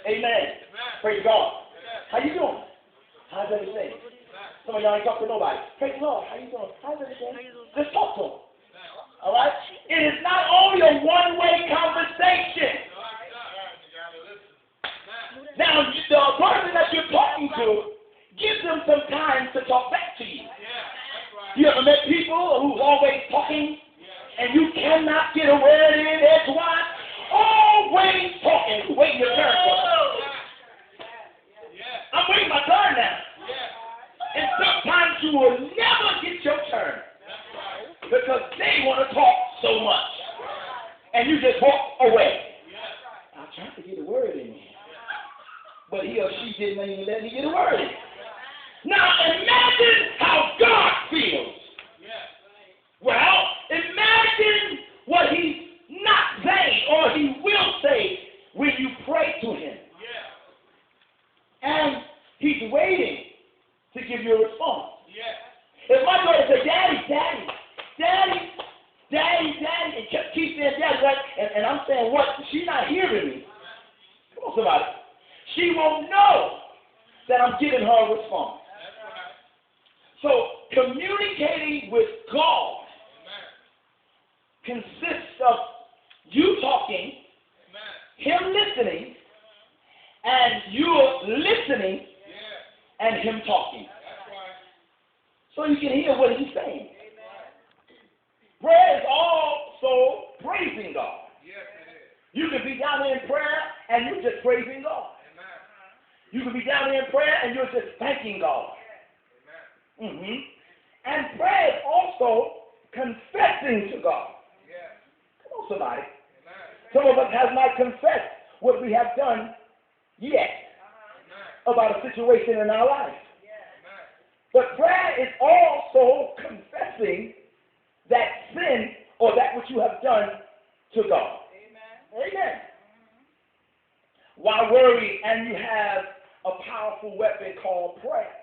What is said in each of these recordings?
Amen. Praise God. How you doing? How's everything? Some of y'all ain't talk to nobody. Praise the Lord. How you doing? How's everything? Just talk to them. All right? It is not only a one-way conversation. Now, the person that you're talking to, give them some time to talk back to you. You ever met people who's always talking and you cannot get a word in edgewise? Always talking, waiting your turn. I'm waiting my turn now. And sometimes you will never get your turn because they want to talk so much. And you just walk away. I'm trying to get a word in here. But he or she didn't even let me get a word in. Now imagine how God feels. Well, imagine what he's not saying or he will say when you pray to him. And he's waiting to give you a response. If my daughter said, Daddy, Daddy, Daddy, Daddy, Daddy, and keep saying Daddy, right? And I'm saying what? She's not hearing me. Come on, somebody. She won't know that I'm giving her a response. So communicating with God consists of you talking, him listening, and you're listening, and him talking. So you can hear what he's saying. Prayer is also praising God. You can be down there in prayer and you're just praising God. You can be down there in prayer and you're just thanking God. And prayer is also confessing to God. Come on, somebody. Some of us have not confessed what we have done yet about a situation in our life. But prayer is also confessing that sin or that which you have done to God. Amen. Why worry? And you have a powerful weapon called prayer.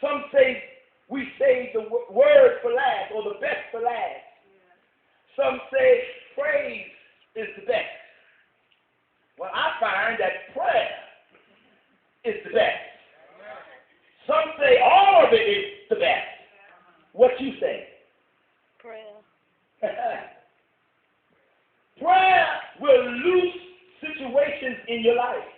Some say we say the word for last or the best for last. Some say praise is the best. Well, I find that prayer is the best. Some say all of it is the best. What you say? Prayer. Prayer will loose situations in your life.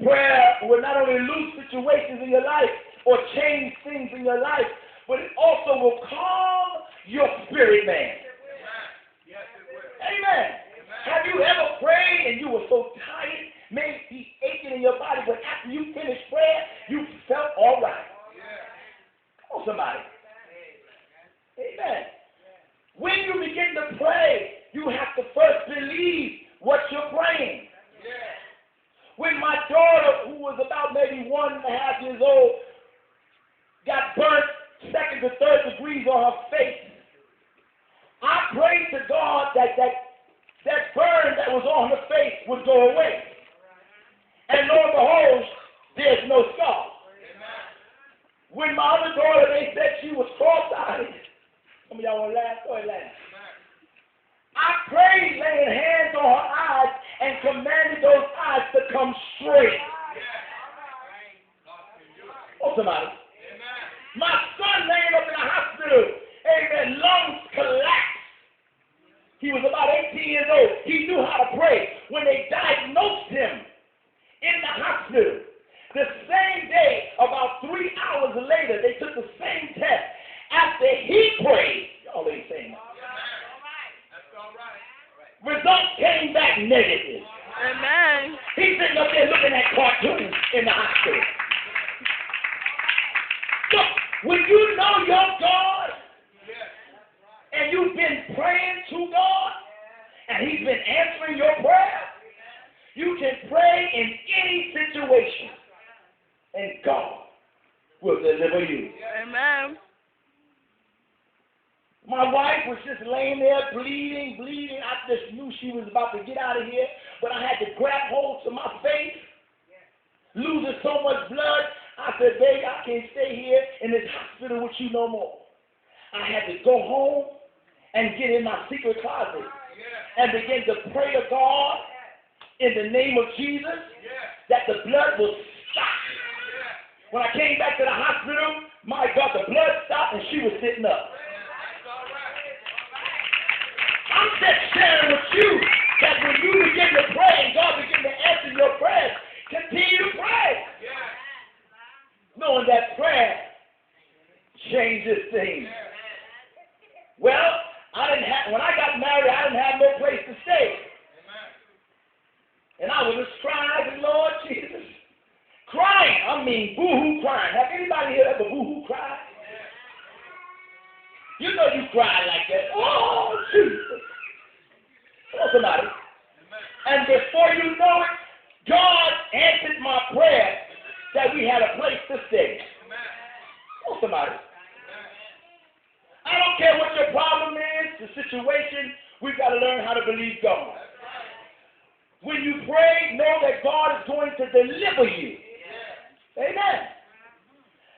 Prayer will not only loose situations in your life or change things in your life, but it also will calm your spirit man. Amen. Have you ever prayed and you were so tired, maybe aching in your body, but after you finished prayer, you felt all right? Come on, somebody. Amen. When you begin to pray, you have to first believe what you're praying. When my daughter, who was about maybe 1.5 years old, got burnt 2nd to 3rd degrees on her face, I prayed to God that burn that was on her face would go away. And lo and behold, there's no scar. When my other daughter, they said she was cross-eyed. Some of y'all want to laugh? Go ahead, laugh. I prayed laying hands on her eyes and commanded those eyes to come straight. Oh, somebody. My son laying up in the hospital, amen, lungs collapsed. He was about 18 years old. He knew how to pray. When they diagnosed him in the hospital, the same day, about 3 hours later, they took the same test. After he prayed, y'all ain't saying that. Results came back negative. Amen. He's sitting up there looking at cartoons in the hospital. Look, when you know your God and you've been praying to God and he's been answering your prayer, you can pray in any situation and God will deliver you. Amen. My wife was just laying there bleeding. I just knew she was about to get out of here, but I had to grab hold to my face, losing so much blood. I said, baby, I can't stay here in this hospital with you no more. I had to go home and get in my secret closet and begin to pray to God in the name of Jesus that the blood will stop. When I came back to the hospital, my God, the blood stopped and she was sitting up. I'm just sharing with you that when you begin to pray and God begin to answer your prayers, continue to pray. Knowing that prayer changes things. Well, when I got married, I didn't have no place to stay. And I was just crying, Lord Jesus. Crying. I mean, boo-hoo crying. Have anybody here ever boo-hoo cried? You know you cry like that. Oh, Jesus. Come on, somebody. And before you know it, God answered my prayer that we had a place to stay. Come on, somebody. I don't care what your problem is, the situation, we've got to learn how to believe God. When you pray, know that God is going to deliver you. Amen.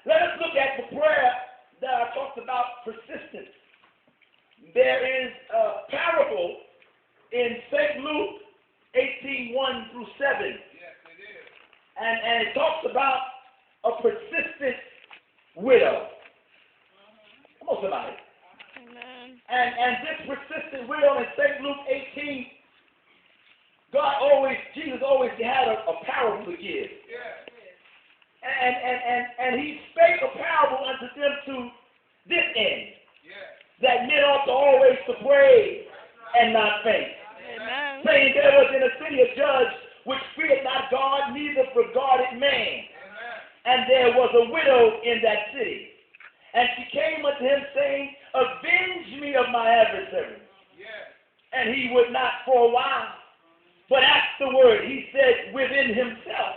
Let us look at the prayer that I talked about, persistence. There is a parable in St. Luke 18:1 through 7. And it talks about a persistent widow. Come on, somebody. Amen. And this persistent widow in St. Luke 18, Jesus always had a parable to give. And he spake a parable unto them to this end, that men ought to always to pray and not faint. Amen. Saying there was in a city a judge which feared not God, neither regarded man. And there was a widow in that city. And she came unto him, saying, Avenge me of my adversary. And he would not for a while. But afterward he said within himself,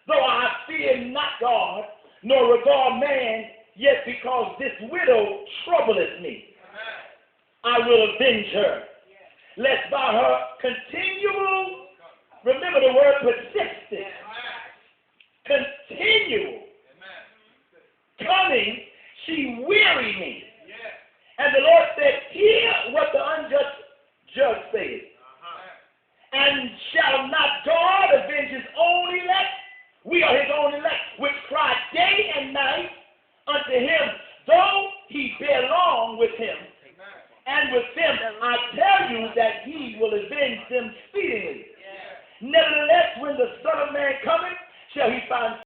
Though I fear not God, nor regard man, yet because this widow troubleth me, I will avenge her. Lest by her continual, remember the word persistent, continual coming, she weary me. And the Lord said, Hear what the unjust judge saith. And shall not God avenge his own elect? We are his own elect, which cry day and night unto him, though he bear long with him. And with them I tell you that he will avenge them speedily. Nevertheless, when the Son of Man cometh, shall he find